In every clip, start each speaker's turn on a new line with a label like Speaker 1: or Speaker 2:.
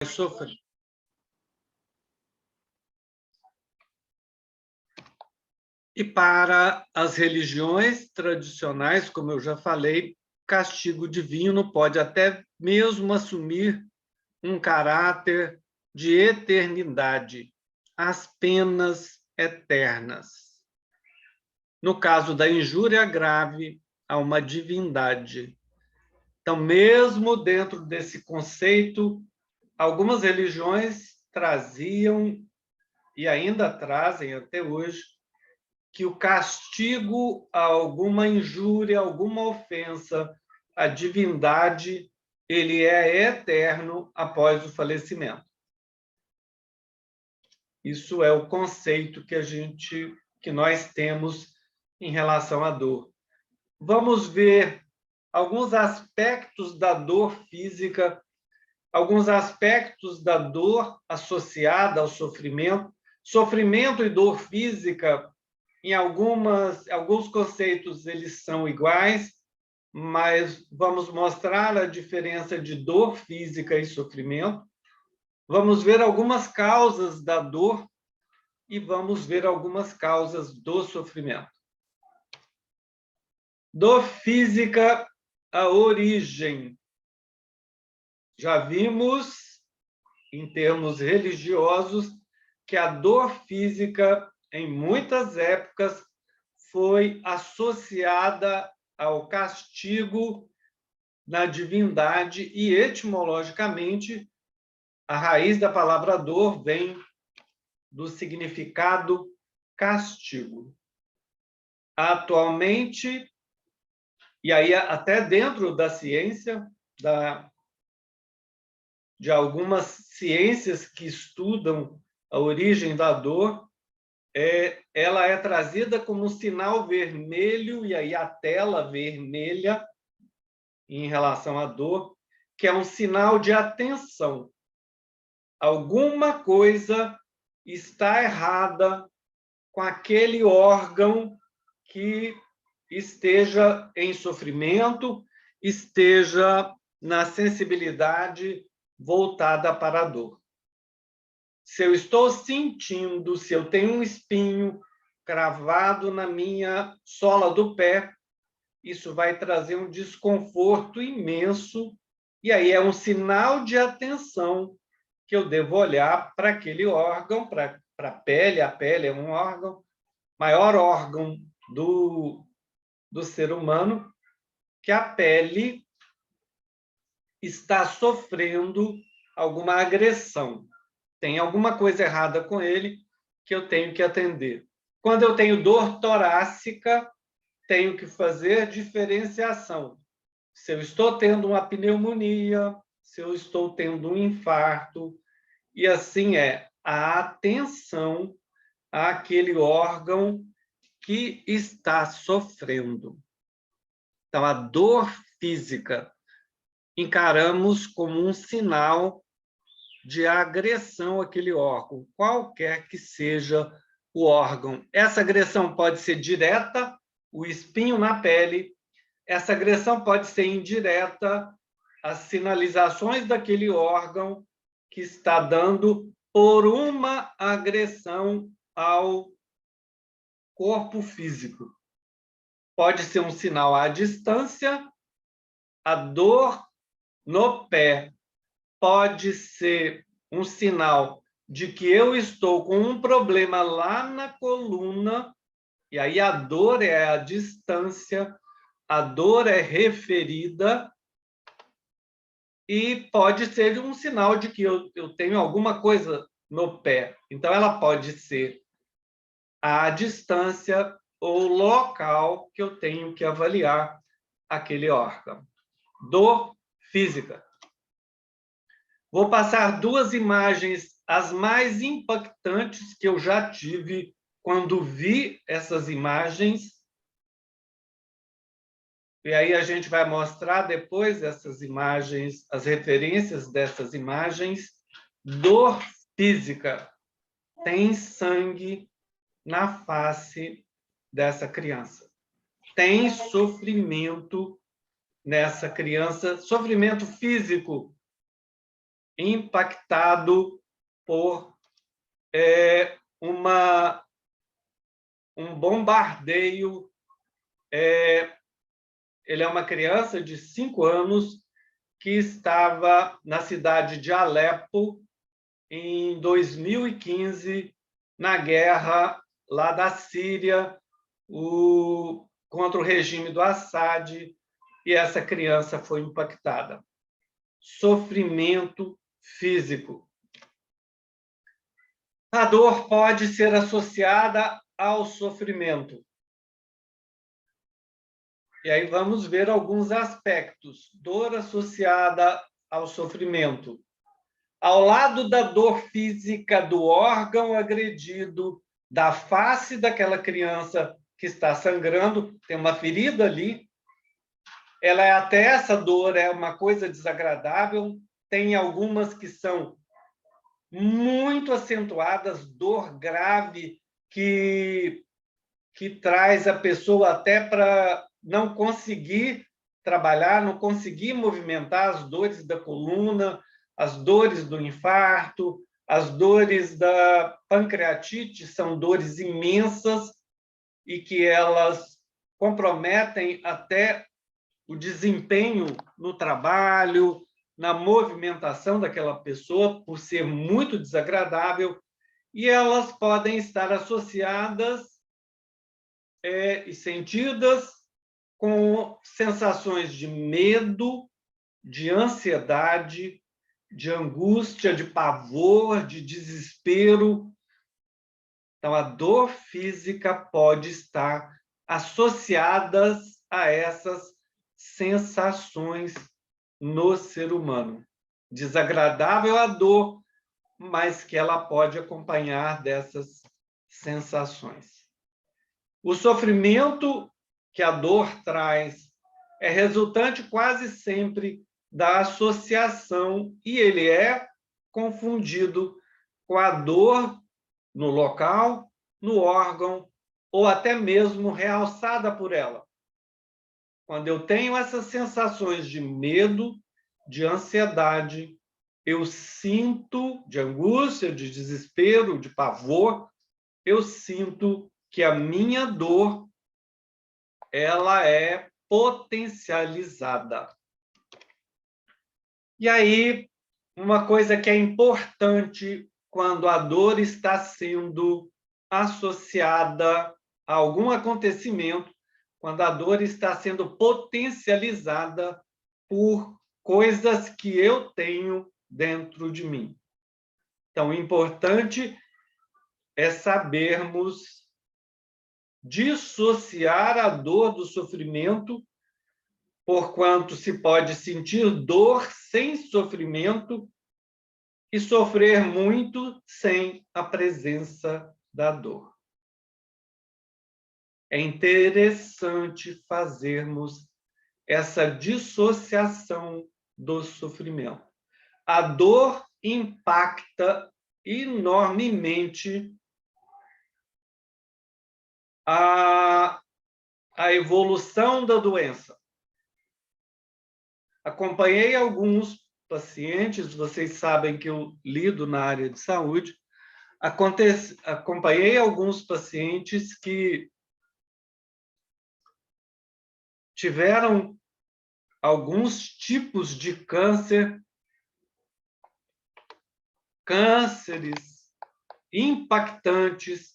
Speaker 1: sofrer. E para as religiões tradicionais, como eu já falei, castigo divino pode até mesmo assumir um caráter de eternidade, as penas eternas. No caso da injúria grave a uma divindade. Então, mesmo dentro desse conceito, algumas religiões traziam, e ainda trazem até hoje, que o castigo a alguma injúria, alguma ofensa à divindade, ele é eterno após o falecimento. Isso é o conceito que nós temos em relação à dor. Vamos ver alguns aspectos da dor física, alguns aspectos da dor associada ao sofrimento. Sofrimento e dor física, em alguns conceitos, eles são iguais, mas vamos mostrar a diferença de dor física e sofrimento. Vamos ver algumas causas da dor e vamos ver algumas causas do sofrimento. Dor física, a origem. Já vimos, em termos religiosos, que a dor física, em muitas épocas, foi associada ao castigo na divindade e, etimologicamente, a raiz da palavra dor vem do significado castigo. Atualmente, e aí até dentro da ciência, de algumas ciências que estudam a origem da dor, ela é trazida como um sinal vermelho, e aí a tela vermelha em relação à dor, que é um sinal de atenção. Alguma coisa está errada com aquele órgão que esteja em sofrimento, esteja na sensibilidade voltada para a dor. Se eu estou sentindo, se eu tenho um espinho cravado na minha sola do pé, isso vai trazer um desconforto imenso, e aí é um sinal de atenção que eu devo olhar para aquele órgão, para a pele. A pele é um órgão, maior órgão do ser humano, que a pele está sofrendo alguma agressão. Tem alguma coisa errada com ele que eu tenho que atender. Quando eu tenho dor torácica, tenho que fazer diferenciação. Se eu estou tendo uma pneumonia, se eu estou tendo um infarto, e assim é a atenção àquele órgão que está sofrendo. Então, a dor física encaramos como um sinal de agressão àquele órgão, qualquer que seja o órgão. Essa agressão pode ser direta, o espinho na pele. Essa agressão pode ser indireta, as sinalizações daquele órgão que está dando por uma agressão ao corpo físico. Pode ser um sinal à distância, a dor no pé pode ser um sinal de que eu estou com um problema lá na coluna, e aí a dor é a distância, a dor é referida, e pode ser um sinal de que eu tenho alguma coisa no pé. Então, ela pode ser a distância ou local que eu tenho que avaliar aquele órgão. Dor física. Vou passar duas imagens, as mais impactantes que eu já tive quando vi essas imagens. E aí a gente vai mostrar depois essas imagens, as referências dessas imagens. Dor física. Tem sangue na face dessa criança. Tem sofrimento nessa criança, sofrimento físico. impactado por um bombardeio. Ele é uma criança de 5 anos que estava na cidade de Alepo em 2015, na guerra lá da Síria, contra o regime do Assad, e essa criança foi impactada. Sofrimento físico. A dor pode ser associada ao sofrimento. E aí vamos ver alguns aspectos. Dor associada ao sofrimento. Ao lado da dor física do órgão agredido, da face daquela criança que está sangrando, tem uma ferida ali. Até essa dor é uma coisa desagradável. Tem algumas que são muito acentuadas, dor grave que traz a pessoa até para não conseguir trabalhar, não conseguir movimentar, as dores da coluna, as dores do infarto, as dores da pancreatite, são dores imensas e que elas comprometem até o desempenho no trabalho, na movimentação daquela pessoa, por ser muito desagradável, e elas podem estar associadas e sentidas com sensações de medo, de ansiedade, de angústia, de pavor, de desespero. Então, a dor física pode estar associada a essas sensações no ser humano. Desagradável a dor, mas que ela pode acompanhar dessas sensações. O sofrimento que a dor traz é resultante quase sempre da associação, e ele é confundido com a dor no local, no órgão, ou até mesmo realçada por ela. Quando eu tenho essas sensações de medo, de ansiedade, eu sinto de angústia, de desespero, de pavor, eu sinto que a minha dor ela é potencializada. E aí, uma coisa que é importante quando a dor está sendo associada a algum acontecimento, quando a dor está sendo potencializada por coisas que eu tenho dentro de mim. Então, o importante é sabermos dissociar a dor do sofrimento, porquanto se pode sentir dor sem sofrimento e sofrer muito sem a presença da dor. É interessante fazermos essa dissociação do sofrimento. A dor impacta enormemente a evolução da doença. Acompanhei alguns pacientes, vocês sabem que eu lido na área de saúde, acompanhei alguns pacientes que tiveram alguns tipos de cânceres impactantes,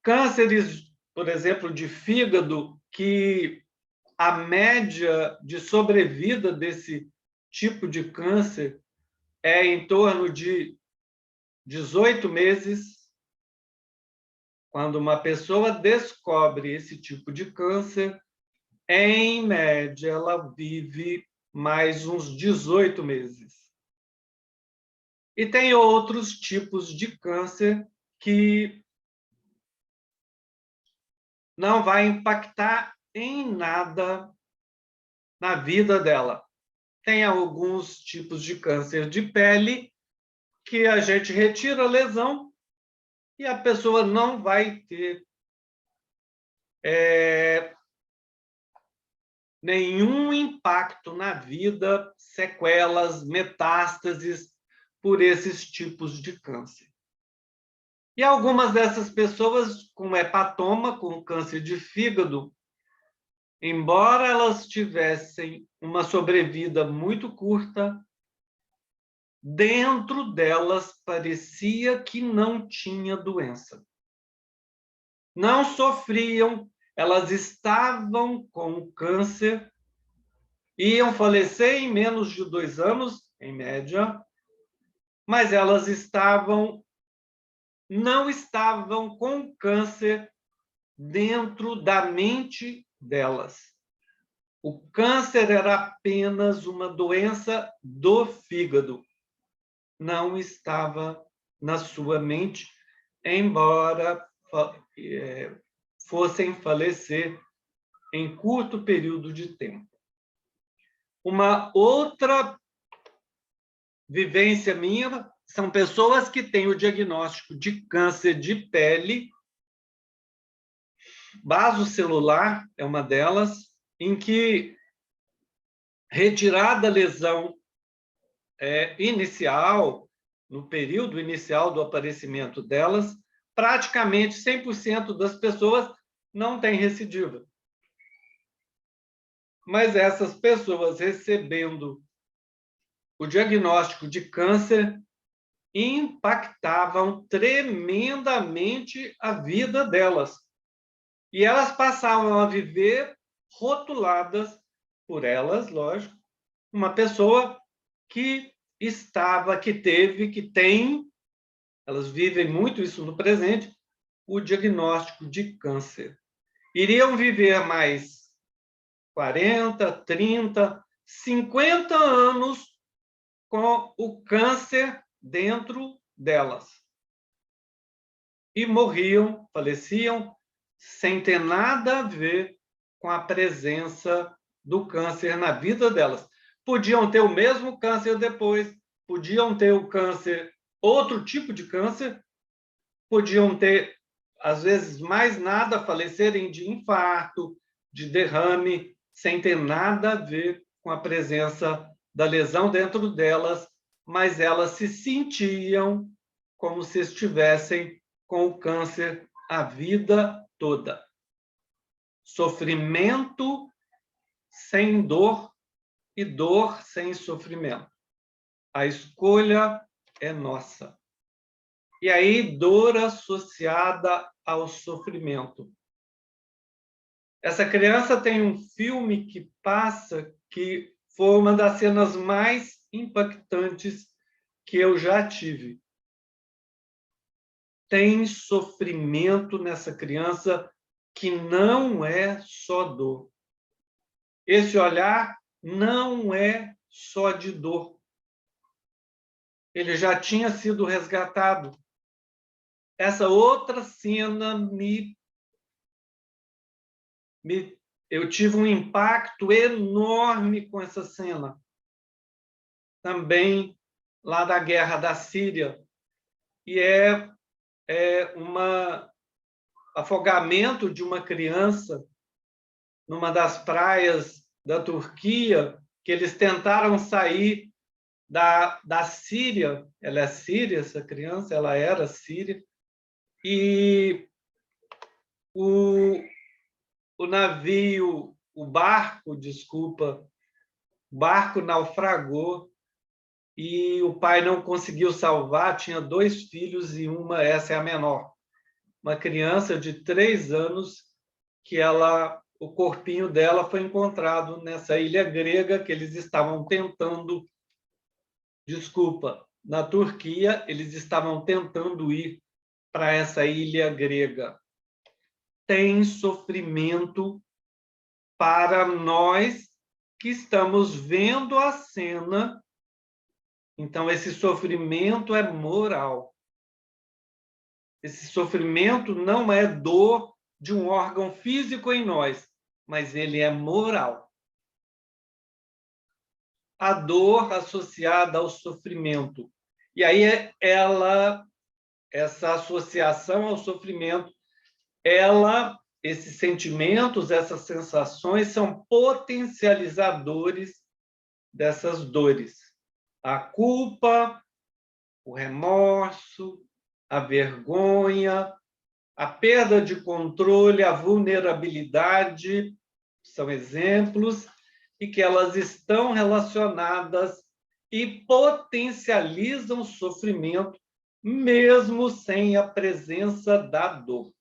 Speaker 1: cânceres, por exemplo, de fígado, que a média de sobrevida desse tipo de câncer é em torno de 18 meses. Quando uma pessoa descobre esse tipo de câncer, em média, ela vive mais uns 18 meses. E tem outros tipos de câncer que não vai impactar em nada na vida dela. Tem alguns tipos de câncer de pele que a gente retira a lesão e a pessoa não vai ter nenhum impacto na vida, sequelas, metástases, por esses tipos de câncer. E algumas dessas pessoas com hepatoma, com câncer de fígado, embora elas tivessem uma sobrevida muito curta, dentro delas parecia que não tinha doença. Não sofriam, elas estavam com câncer, iam falecer em menos de 2 anos, em média, mas elas não estavam com câncer dentro da mente delas. O câncer era apenas uma doença do fígado, não estava na sua mente, embora fossem falecer em curto período de tempo. Uma outra vivência minha são pessoas que têm o diagnóstico de câncer de pele, basocelular é uma delas, em que, retirada a lesão inicial, no período inicial do aparecimento delas, praticamente 100% das pessoas não têm recidiva. Mas essas pessoas recebendo o diagnóstico de câncer impactavam tremendamente a vida delas. E elas passavam a viver rotuladas por elas, lógico, uma pessoa que teve, que tem, elas vivem muito isso no presente, o diagnóstico de câncer. Iriam viver mais 40, 30, 50 anos com o câncer dentro delas. E morriam, faleciam, sem ter nada a ver com a presença do câncer na vida delas. Podiam ter o mesmo câncer depois, podiam ter o câncer, outro tipo de câncer, podiam ter, às vezes, mais nada, falecerem de infarto, de derrame, sem ter nada a ver com a presença da lesão dentro delas, mas elas se sentiam como se estivessem com o câncer a vida toda. Sofrimento sem dor e dor sem sofrimento. A escolha é nossa. E aí, dor associada ao sofrimento. Essa criança tem um filme que passa, que foi uma das cenas mais impactantes que eu já tive. Tem sofrimento nessa criança que não é só dor. Esse olhar não é só de dor. Ele já tinha sido resgatado. Essa outra cena eu tive um impacto enorme com essa cena. Também lá da guerra da Síria. E é um afogamento de uma criança numa das praias da Turquia, que eles tentaram sair da Síria. Ela é síria, essa criança, ela era síria. E o navio, o barco naufragou e o pai não conseguiu salvar, tinha 2 filhos e essa é a menor. Uma criança de 3 anos que o corpinho dela foi encontrado nessa ilha grega que eles estavam tentando, na Turquia, eles estavam tentando ir para essa ilha grega. Tem sofrimento para nós que estamos vendo a cena. Então, esse sofrimento é moral. Esse sofrimento não é dor de um órgão físico em nós, mas ele é moral. A dor associada ao sofrimento. E aí, essa associação ao sofrimento, esses sentimentos, essas sensações são potencializadores dessas dores. A culpa, o remorso, a vergonha, a perda de controle, a vulnerabilidade, são exemplos, e que elas estão relacionadas e potencializam o sofrimento, mesmo sem a presença da dor.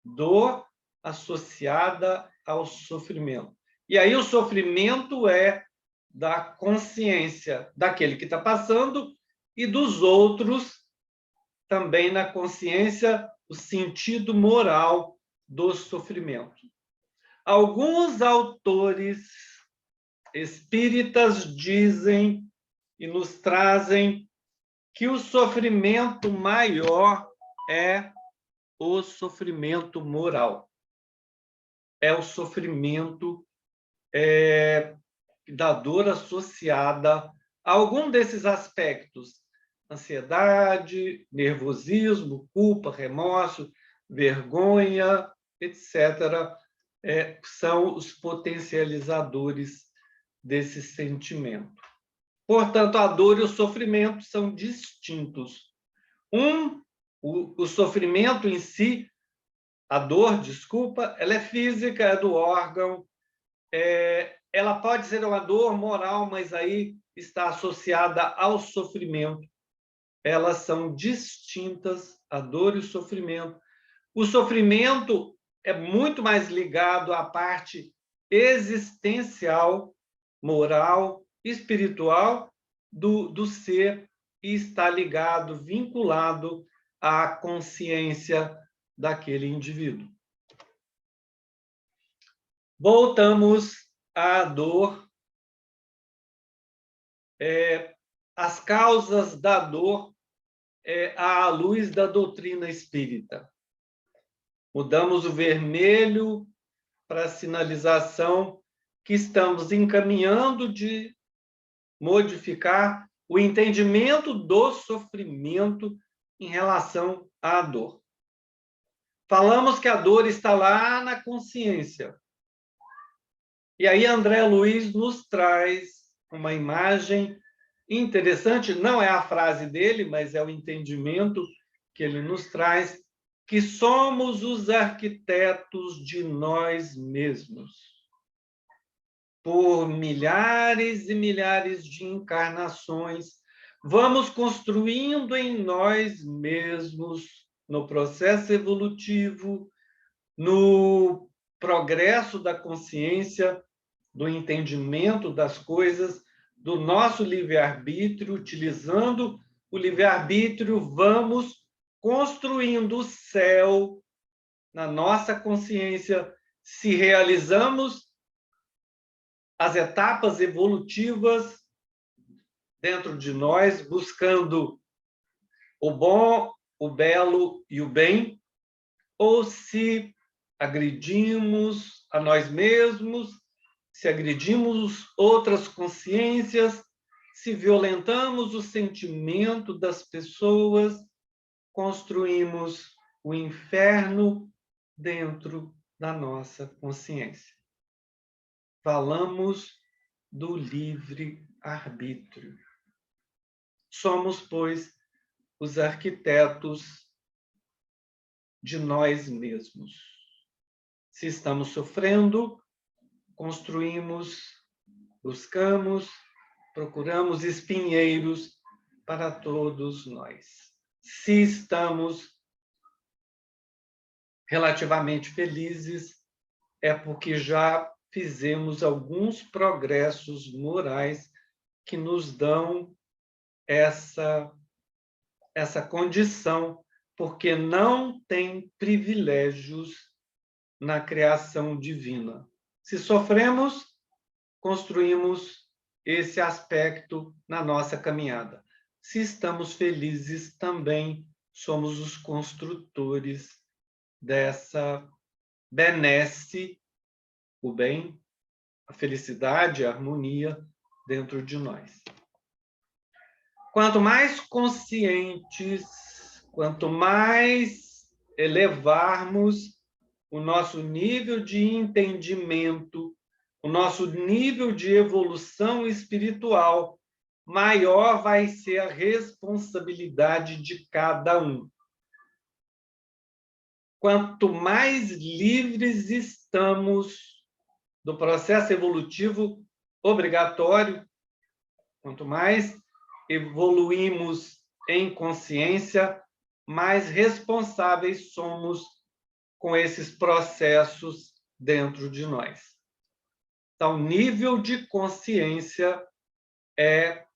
Speaker 1: Dor associada ao sofrimento. E aí o sofrimento é da consciência daquele que está passando e dos outros, também na consciência, o sentido moral do sofrimento. Alguns autores espíritas dizem e nos trazem que o sofrimento maior é o sofrimento moral. É o sofrimento da dor associada a algum desses aspectos: ansiedade, nervosismo, culpa, remorso, vergonha, etc. São os potencializadores desse sentimento. Portanto, a dor e o sofrimento são distintos. O sofrimento em si, a dor, desculpa, ela é física, é do órgão, ela pode ser uma dor moral, mas aí está associada ao sofrimento. Elas são distintas, a dor e o sofrimento. O sofrimento é muito mais ligado à parte existencial, moral, espiritual do ser, e está ligado, vinculado à consciência daquele indivíduo. Voltamos à dor. As causas da dor à luz da doutrina espírita. Mudamos o vermelho para a sinalização que estamos encaminhando de modificar o entendimento do sofrimento em relação à dor. Falamos que a dor está lá na consciência. E aí André Luiz nos traz uma imagem interessante, não é a frase dele, mas é o entendimento que ele nos traz, que somos os arquitetos de nós mesmos. Por milhares e milhares de encarnações, vamos construindo em nós mesmos, no processo evolutivo, no progresso da consciência, do entendimento das coisas, do nosso livre-arbítrio, utilizando o livre-arbítrio, vamos construindo o céu na nossa consciência, se realizamos as etapas evolutivas dentro de nós, buscando o bom, o belo e o bem, ou se agredimos a nós mesmos, se agredimos outras consciências, se violentamos o sentimento das pessoas, construímos o inferno dentro da nossa consciência. Falamos do livre-arbítrio. Somos, pois, os arquitetos de nós mesmos. Se estamos sofrendo, construímos, buscamos, procuramos espinheiros para todos nós. Se estamos relativamente felizes, é porque já fizemos alguns progressos morais que nos dão essa condição, porque não tem privilégios na criação divina. Se sofremos, construímos esse aspecto na nossa caminhada. Se estamos felizes, também somos os construtores dessa benesse, o bem, a felicidade, a harmonia dentro de nós. Quanto mais conscientes, quanto mais elevarmos o nosso nível de entendimento, o nosso nível de evolução espiritual, maior vai ser a responsabilidade de cada um. Quanto mais livres estamos do processo evolutivo obrigatório, quanto mais evoluímos em consciência, mais responsáveis somos com esses processos dentro de nós. Então, nível de consciência é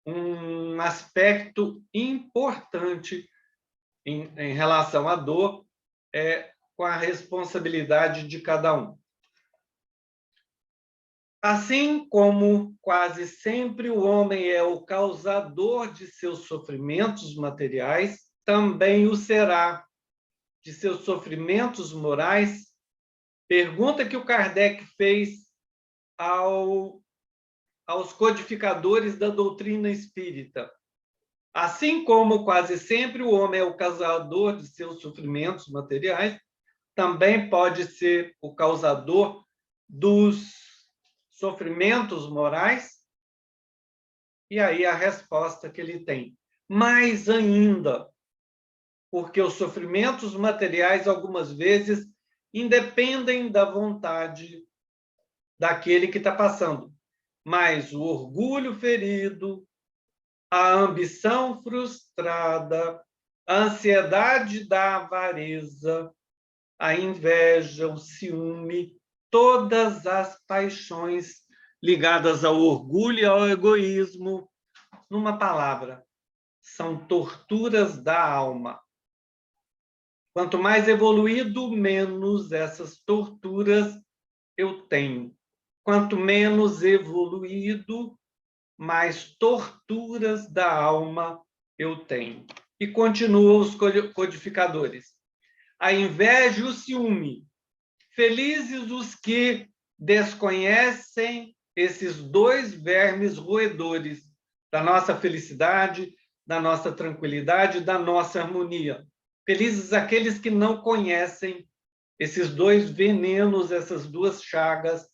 Speaker 1: um aspecto importante em relação à dor, com a responsabilidade de cada um. Assim como quase sempre o homem é o causador de seus sofrimentos materiais, também o será de seus sofrimentos morais. Pergunta que o Kardec fez aos codificadores da doutrina espírita. Assim como quase sempre o homem é o causador de seus sofrimentos materiais, também pode ser o causador dos sofrimentos morais. E aí a resposta que ele tem. Mais ainda, porque os sofrimentos materiais, algumas vezes, independem da vontade daquele que está passando. Mas o orgulho ferido, a ambição frustrada, a ansiedade da avareza, a inveja, o ciúme, todas as paixões ligadas ao orgulho e ao egoísmo, numa palavra, são torturas da alma. Quanto mais evoluído, menos essas torturas eu tenho. Quanto menos evoluído, mais torturas da alma eu tenho. E continuam os codificadores. A inveja e o ciúme. Felizes os que desconhecem esses dois vermes roedores da nossa felicidade, da nossa tranquilidade, da nossa harmonia. Felizes aqueles que não conhecem esses dois venenos, essas duas chagas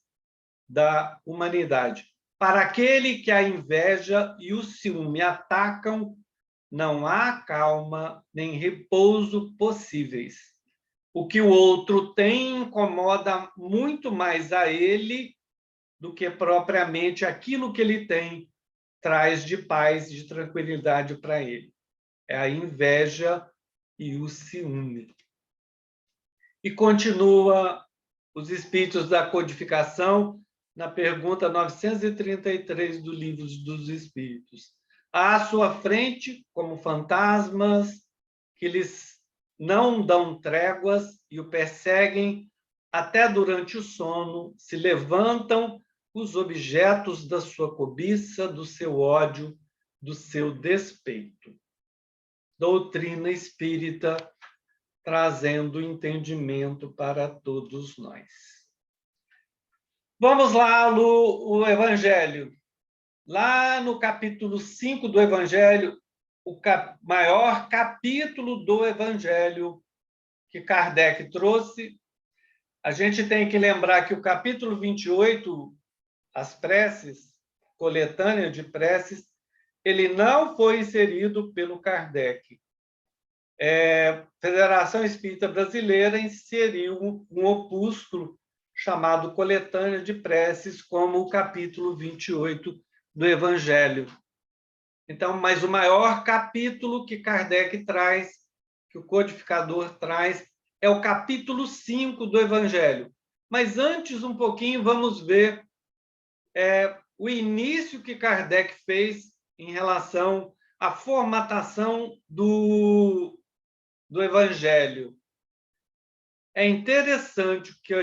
Speaker 1: da humanidade. Para aquele que a inveja e o ciúme atacam, não há calma nem repouso possíveis. O que o outro tem incomoda muito mais a ele do que propriamente aquilo que ele tem traz de paz, de tranquilidade para ele. É a inveja e o ciúme. E continua os espíritos da codificação na pergunta 933 do Livro dos Espíritos. À sua frente, como fantasmas, que lhes não dão tréguas e o perseguem até durante o sono, se levantam os objetos da sua cobiça, do seu ódio, do seu despeito. Doutrina espírita trazendo entendimento para todos nós. Vamos lá no Evangelho. Lá no capítulo 5 do Evangelho, o maior capítulo do Evangelho que Kardec trouxe, a gente tem que lembrar que o capítulo 28, as preces, coletânea de preces, ele não foi inserido pelo Kardec. Federação Espírita Brasileira inseriu um opúsculo chamado Coletânea de Preces como o capítulo 28 do Evangelho. Então, mas o maior capítulo que Kardec traz, que o codificador traz, é o capítulo 5 do Evangelho. Mas antes, um pouquinho, vamos ver o início que Kardec fez em relação à formatação do Evangelho. É interessante que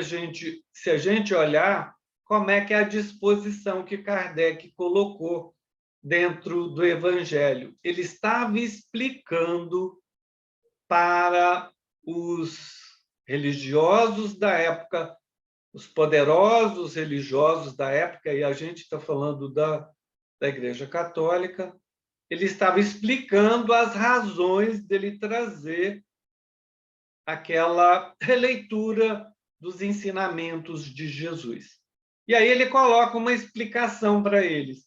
Speaker 1: se a gente olhar como é que é a disposição que Kardec colocou dentro do Evangelho. Ele estava explicando para os religiosos da época, os poderosos religiosos da época, e a gente está falando da Igreja Católica, ele estava explicando as razões dele trazer aquela releitura dos ensinamentos de Jesus. E aí ele coloca uma explicação para eles.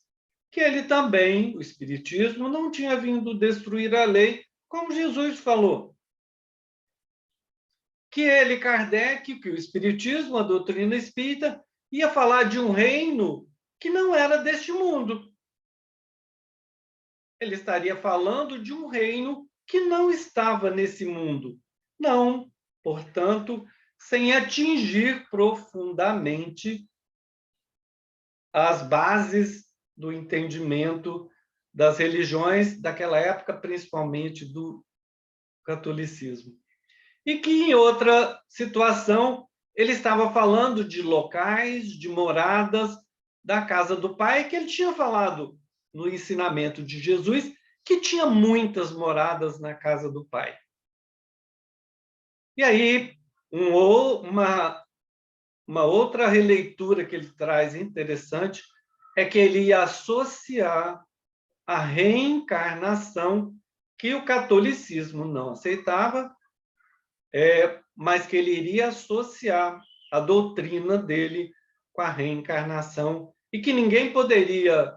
Speaker 1: que ele também, o Espiritismo, não tinha vindo destruir a lei, como Jesus falou. Que ele, Kardec, que o Espiritismo, a doutrina espírita, ia falar de um reino que não era deste mundo. Ele estaria falando de um reino que não estava nesse mundo. Não, portanto, sem atingir profundamente as bases do entendimento das religiões daquela época, principalmente do catolicismo. E que, em outra situação, ele estava falando de locais, de moradas da casa do Pai, que ele tinha falado no ensinamento de Jesus, que tinha muitas moradas na casa do Pai. E aí, uma outra releitura que ele traz interessante é que ele ia associar a reencarnação, que o catolicismo não aceitava, mas que ele iria associar a doutrina dele com a reencarnação e que ninguém poderia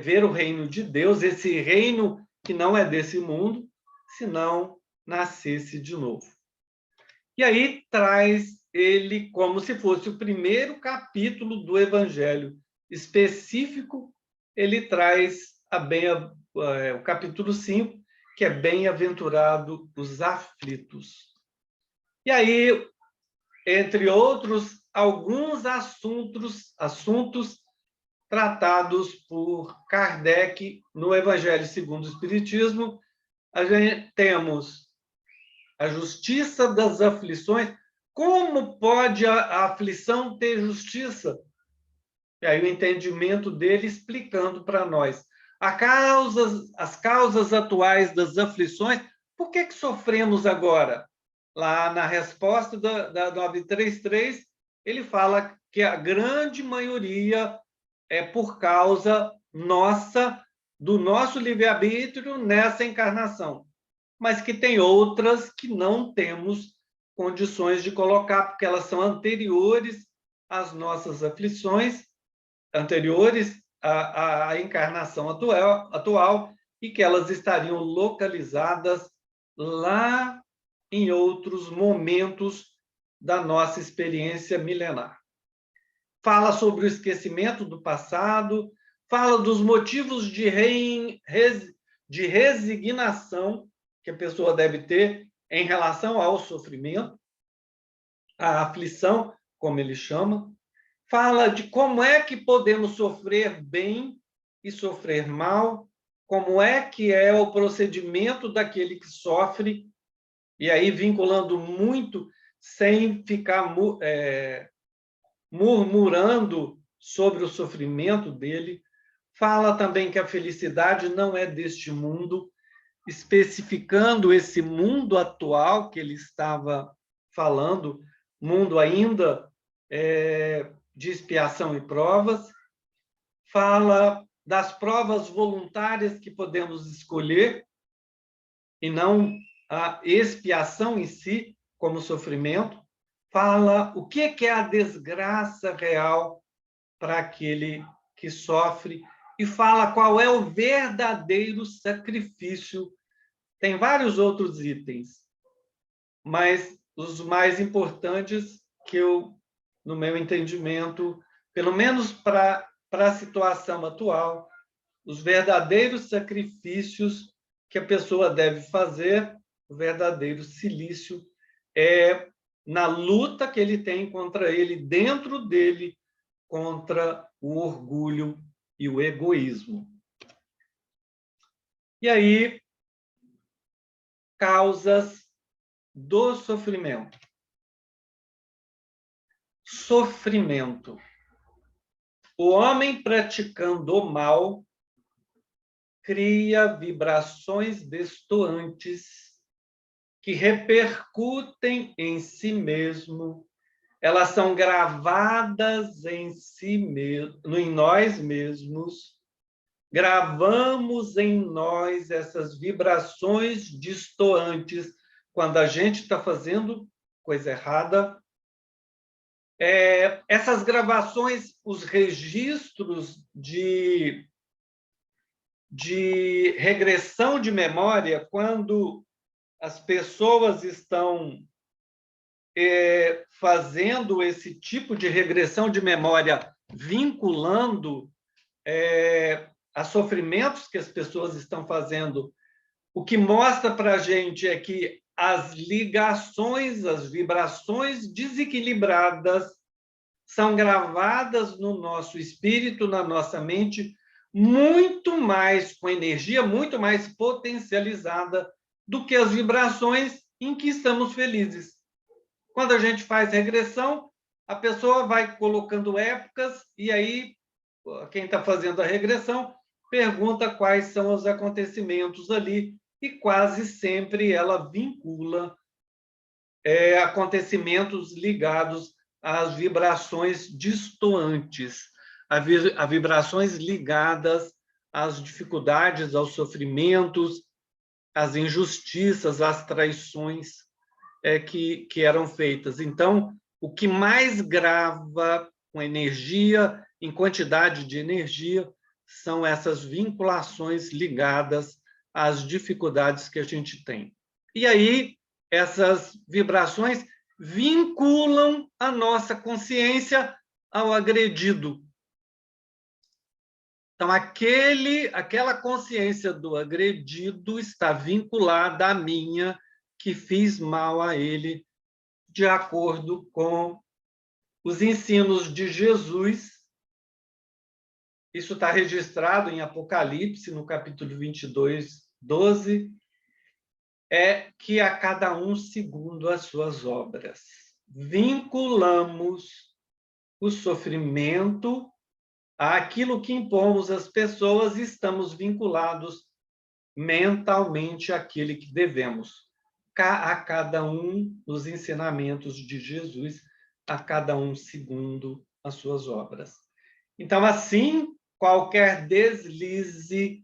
Speaker 1: ver o reino de Deus, esse reino que não é desse mundo, se não nascesse de novo. E aí traz ele como se fosse o primeiro capítulo do Evangelho específico, ele traz o capítulo 5, que é bem-aventurado os aflitos. E aí, entre outros, alguns assuntos tratados por Kardec no Evangelho segundo o Espiritismo, temos a justiça das aflições. Como pode a aflição ter justiça? E aí o entendimento dele explicando para nós as causas atuais das aflições. Por que sofremos agora? Lá na resposta da 933, ele fala que a grande maioria é por causa do nosso livre-arbítrio nessa encarnação, mas que tem outras que não temos condições de colocar, porque elas são anteriores às nossas aflições, anteriores à encarnação atual, e que elas estariam localizadas lá em outros momentos da nossa experiência milenar. Fala sobre o esquecimento do passado, fala dos motivos de resignação que a pessoa deve ter em relação ao sofrimento, à aflição, como ele chama, fala de como é que podemos sofrer bem e sofrer mal, como é que é o procedimento daquele que sofre, e aí vinculando muito, sem ficar murmurando sobre o sofrimento dele. Fala também que a felicidade não é deste mundo, especificando esse mundo atual que ele estava falando, mundo ainda de expiação e provas. Fala das provas voluntárias que podemos escolher, e não a expiação em si, como sofrimento. Fala o que é a desgraça real para aquele que sofre, e fala qual é o verdadeiro sacrifício. Tem vários outros itens, mas os mais importantes que eu, no meu entendimento, pelo menos para a situação atual, os verdadeiros sacrifícios que a pessoa deve fazer, o verdadeiro cilício, é na luta que ele tem contra ele, dentro dele, contra o orgulho e o egoísmo. E aí, causas do sofrimento. Sofrimento. O homem praticando o mal cria vibrações destoantes que repercutem em si mesmo. Elas são gravadas em nós mesmos. Gravamos em nós essas vibrações distoantes quando a gente está fazendo coisa errada. Essas gravações, os registros de de regressão de memória, quando as pessoas estão fazendo esse tipo de regressão de memória, vinculando a sofrimentos que as pessoas estão fazendo, o que mostra para a gente é que as ligações, as vibrações desequilibradas são gravadas no nosso espírito, na nossa mente, muito mais com energia, muito mais potencializada do que as vibrações em que estamos felizes. Quando a gente faz regressão, a pessoa vai colocando épocas e aí quem está fazendo a regressão pergunta quais são os acontecimentos ali e quase sempre ela vincula acontecimentos ligados às vibrações distoantes, a vibrações ligadas às dificuldades, aos sofrimentos, às injustiças, às traições que eram feitas. Então, o que mais grava com energia, em quantidade de energia, são essas vinculações ligadas às dificuldades que a gente tem. E aí, essas vibrações vinculam a nossa consciência ao agredido. Então, aquela consciência do agredido está vinculada à minha, que fiz mal a ele, de acordo com os ensinos de Jesus. Isso está registrado em Apocalipse, no capítulo 22, 12, que a cada um segundo as suas obras. Vinculamos o sofrimento àquilo que impomos às pessoas e estamos vinculados mentalmente àquele que devemos. A cada um os ensinamentos de Jesus, a cada um segundo as suas obras. Então, assim, qualquer deslize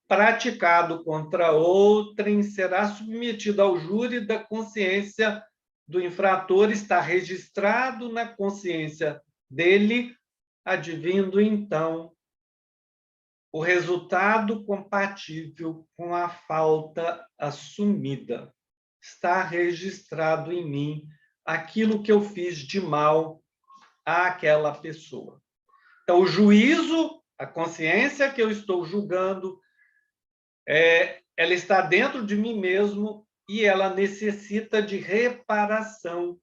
Speaker 1: praticado contra outrem será submetido ao júri da consciência do infrator, está registrado na consciência dele, advindo, então, o resultado compatível com a falta assumida. Está registrado em mim aquilo que eu fiz de mal àquela pessoa. Então, o juízo, a consciência que eu estou julgando, ela está dentro de mim mesmo e ela necessita de reparação.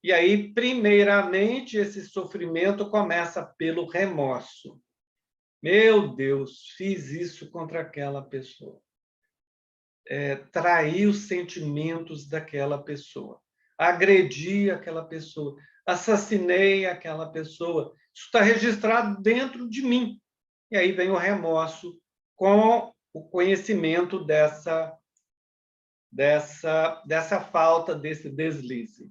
Speaker 1: E aí, primeiramente, esse sofrimento começa pelo remorso. Meu Deus, fiz isso contra aquela pessoa. Traí os sentimentos daquela pessoa. Agredi aquela pessoa. Assassinei aquela pessoa. Isso está registrado dentro de mim. E aí vem o remorso com o conhecimento dessa falta, desse deslize.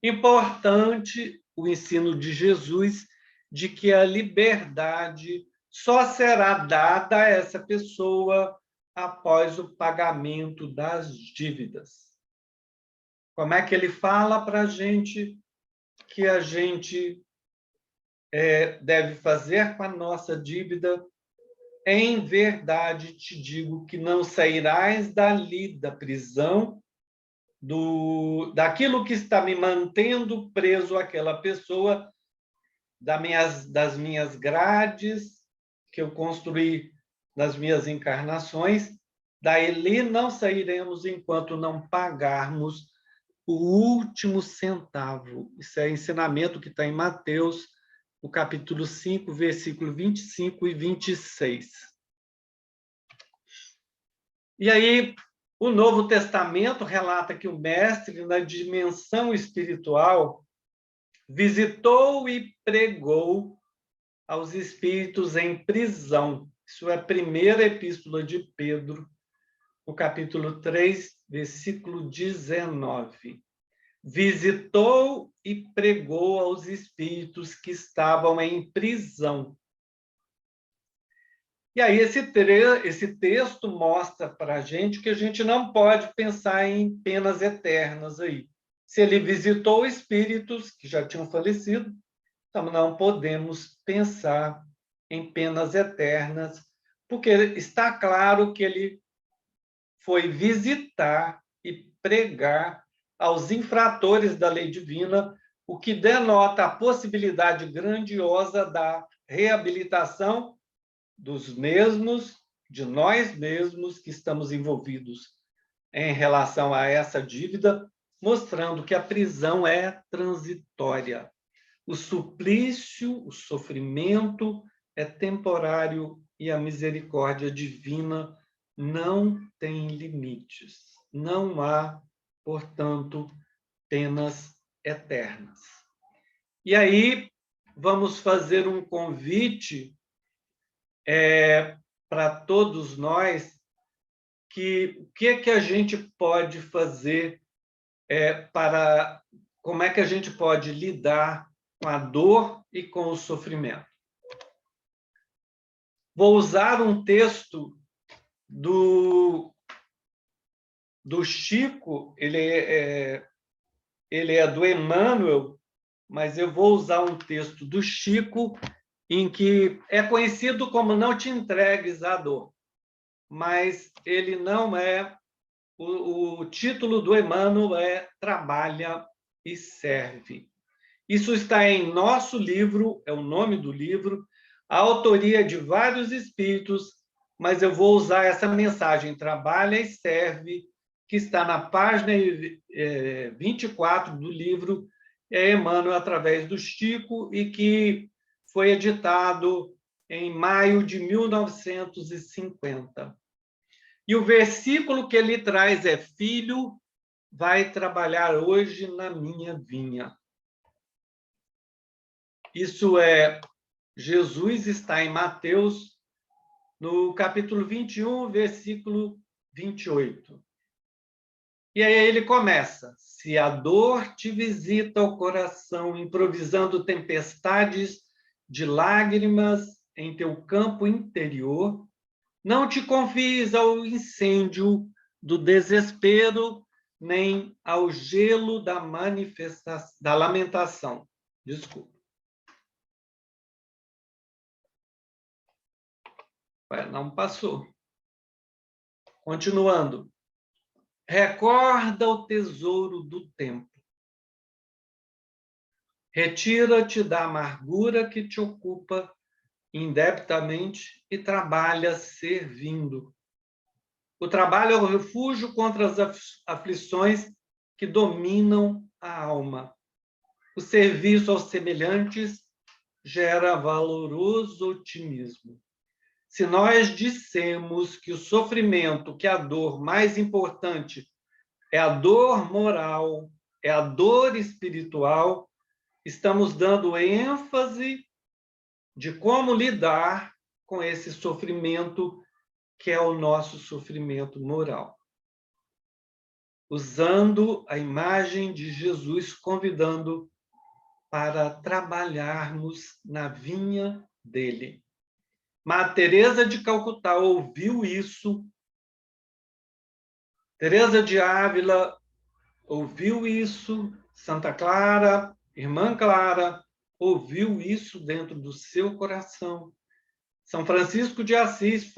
Speaker 1: Importante o ensino de Jesus de que a liberdade só será dada a essa pessoa após o pagamento das dívidas. Como é que ele fala para a gente que a gente deve fazer com a nossa dívida? Em verdade te digo que não sairás dali da prisão, daquilo que está me mantendo preso àquela pessoa, das minhas grades que eu construí nas minhas encarnações, daí não sairemos enquanto não pagarmos o último centavo. Isso é ensinamento que está em Mateus, no capítulo 5, versículo 25 e 26. E aí, o Novo Testamento relata que o mestre, na dimensão espiritual, visitou e pregou aos espíritos em prisão. Isso é a primeira epístola de Pedro, no capítulo 3, versículo 19. Visitou e pregou aos espíritos que estavam em prisão. E aí esse texto mostra para a gente que a gente não pode pensar em penas eternas aí. Se ele visitou espíritos que já tinham falecido, então não podemos pensar em penas eternas, porque está claro que ele foi visitar e pregar aos infratores da lei divina, o que denota a possibilidade grandiosa da reabilitação dos mesmos, de nós mesmos que estamos envolvidos em relação a essa dívida, mostrando que a prisão é transitória. O suplício, o sofrimento é temporário e a misericórdia divina não tem limites. Não há, portanto, penas eternas. E aí, vamos fazer um convite para todos nós, o que a gente pode fazer como é que a gente pode lidar com a dor e com o sofrimento. Vou usar um texto do Chico, ele é do Emmanuel, mas eu vou usar um texto do Chico, em que é conhecido como Não Te Entregues à Dor, mas ele não é. O título do Emmanuel é Trabalha e Serve. Isso está em nosso livro, é o nome do livro, a autoria de vários espíritos, mas eu vou usar essa mensagem, Trabalha e Serve, que está na página 24 do livro Emmanuel, através do Chico, e que foi editado em maio de 1950. E o versículo que ele traz é: Filho, vai trabalhar hoje na minha vinha. Isso Jesus está em Mateus, no capítulo 21, versículo 28. E aí ele começa: se a dor te visita o coração, improvisando tempestades de lágrimas em teu campo interior, não te confies ao incêndio do desespero, nem ao gelo da lamentação. Desculpa. Não passou. Continuando. Recorda o tesouro do tempo. Retira-te da amargura que te ocupa indebitamente e trabalha servindo. O trabalho é o refúgio contra as aflições que dominam a alma. O serviço aos semelhantes gera valoroso otimismo. Se nós dissemos que o sofrimento, que a dor mais importante é a dor moral, é a dor espiritual, estamos dando ênfase de como lidar com esse sofrimento, que é o nosso sofrimento moral. Usando a imagem de Jesus convidando para trabalharmos na vinha dele. Madre Teresa de Calcutá ouviu isso, Teresa de Ávila ouviu isso, Santa Clara, Irmã Clara, ouviu isso dentro do seu coração. São Francisco de Assis,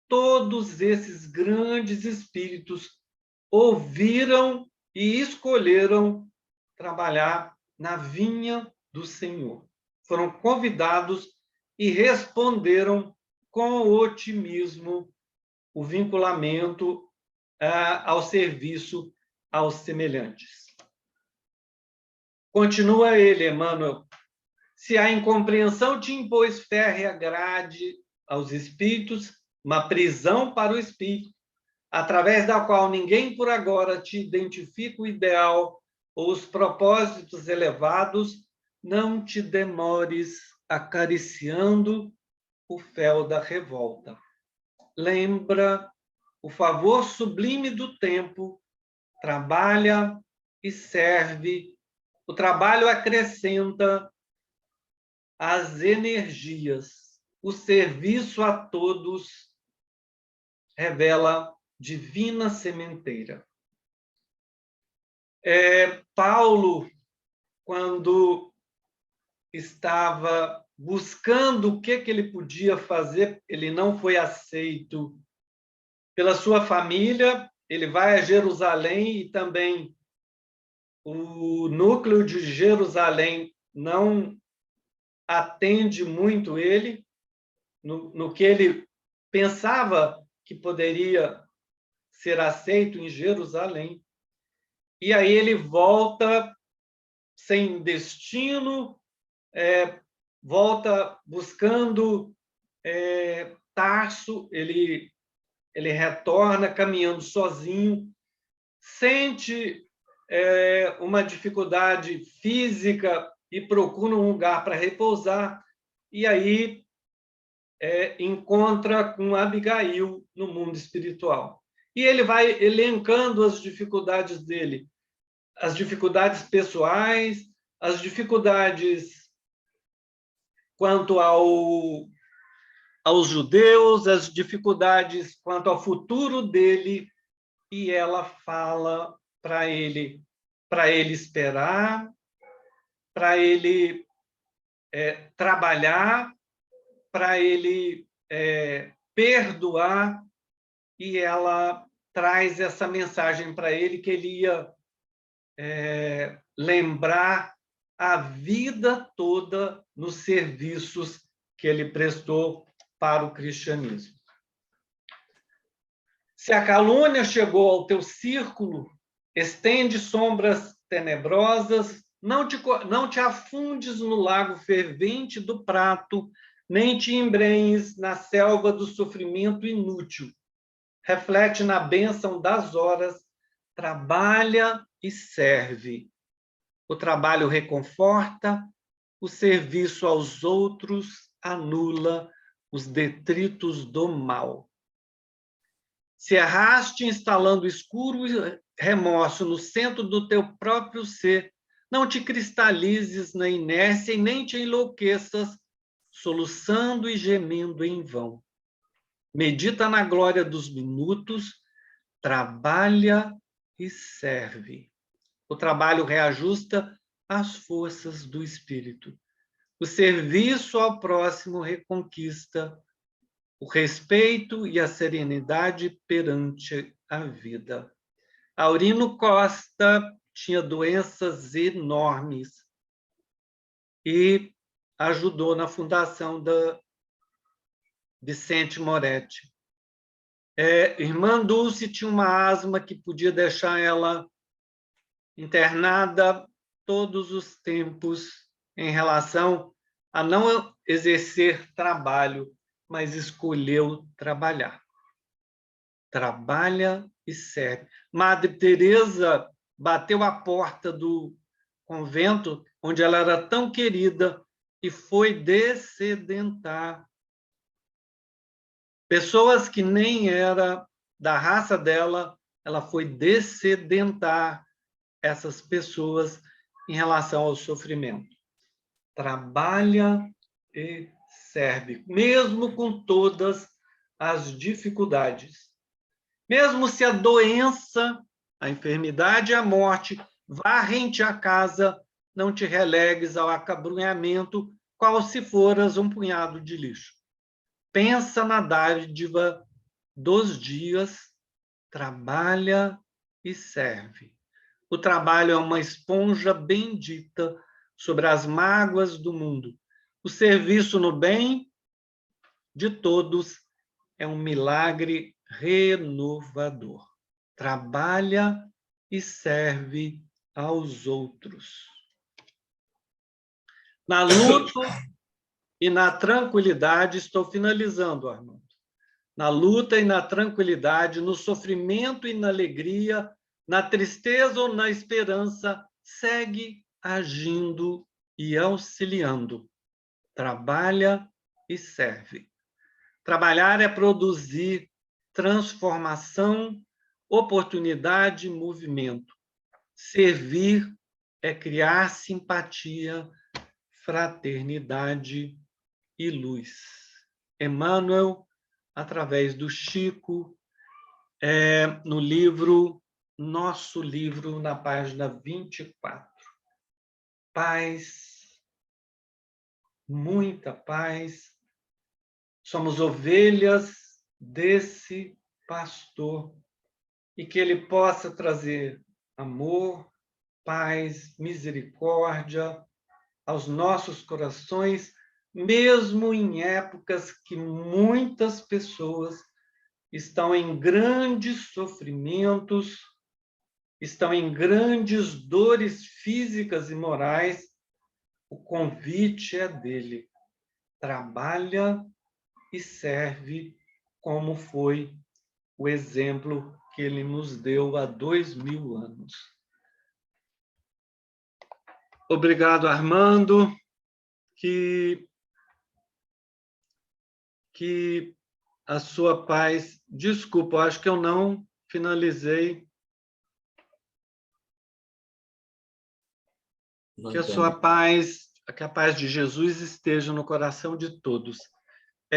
Speaker 1: todos esses grandes espíritos ouviram e escolheram trabalhar na vinha do Senhor. Foram convidados e responderam com otimismo o vinculamento ao serviço aos semelhantes. Continua ele, Emmanuel. Se a incompreensão te impôs férrea grade aos espíritos, uma prisão para o espírito, através da qual ninguém por agora te identifica o ideal ou os propósitos elevados, não te demores acariciando o fel da revolta. Lembra o favor sublime do tempo, trabalha e serve. O trabalho acrescenta as energias. O serviço a todos revela divina sementeira. Paulo, quando estava buscando o que ele podia fazer, ele não foi aceito pela sua família, ele vai a Jerusalém e também o núcleo de Jerusalém não atende muito ele no que ele pensava que poderia ser aceito em Jerusalém. E aí ele volta sem destino, volta buscando Tarso, ele retorna caminhando sozinho, sente uma dificuldade física e procura um lugar para repousar, e aí encontra com Abigail no mundo espiritual. E ele vai elencando as dificuldades dele, as dificuldades pessoais, as dificuldades quanto aos judeus, as dificuldades quanto ao futuro dele, e ela fala para ele esperar, para ele trabalhar, para ele perdoar, e ela traz essa mensagem para ele que ele ia lembrar a vida toda nos serviços que ele prestou para o cristianismo. Se a calúnia chegou ao teu círculo, estende sombras tenebrosas, não te afundes no lago fervente do prato, nem te embrenhes na selva do sofrimento inútil. Reflete na bênção das horas, trabalha e serve. O trabalho reconforta, o serviço aos outros anula os detritos do mal. Se erraste instalando escuro e remorso no centro do teu próprio ser, não te cristalizes na inércia e nem te enlouqueças, soluçando e gemendo em vão. Medita na glória dos minutos, trabalha e serve. O trabalho reajusta as forças do espírito. O serviço ao próximo reconquista o respeito e a serenidade perante a vida. Aurino Costa tinha doenças enormes e ajudou na fundação da Vicente Moretti. Irmã Dulce tinha uma asma que podia deixar ela internada todos os tempos em relação a não exercer trabalho, mas escolheu trabalhar. Trabalha e serve. Madre Teresa bateu a porta do convento, onde ela era tão querida, e foi descedentar. Pessoas que nem era da raça dela, ela foi descedentar essas pessoas em relação ao sofrimento. Trabalha e serve, mesmo com todas as dificuldades. Mesmo se a doença, a enfermidade e a morte varrem-te a casa, não te relegues ao acabrunhamento, qual se foras um punhado de lixo. Pensa na dádiva dos dias, trabalha e serve. O trabalho é uma esponja bendita sobre as mágoas do mundo. O serviço no bem de todos é um milagre renovador. Trabalha e serve aos outros. Na luta e na tranquilidade, estou finalizando, Armando. Na luta e na tranquilidade, no sofrimento e na alegria, na tristeza ou na esperança, segue agindo e auxiliando. Trabalha e serve. Trabalhar é produzir transformação, oportunidade e movimento. Servir é criar simpatia, fraternidade e luz. Emmanuel, através do Chico, no livro Nosso Livro, na página 24. Paz, muita paz. Somos ovelhas desse pastor e que ele possa trazer amor, paz, misericórdia aos nossos corações, mesmo em épocas que muitas pessoas estão em grandes sofrimentos, estão em grandes dores físicas e morais. O convite é dele. Trabalha e serve, como foi o exemplo que ele nos deu há 2000 anos. Obrigado, Armando. Que a sua paz... Desculpa, acho que eu não finalizei. Que a sua paz, que a paz de Jesus esteja no coração de todos.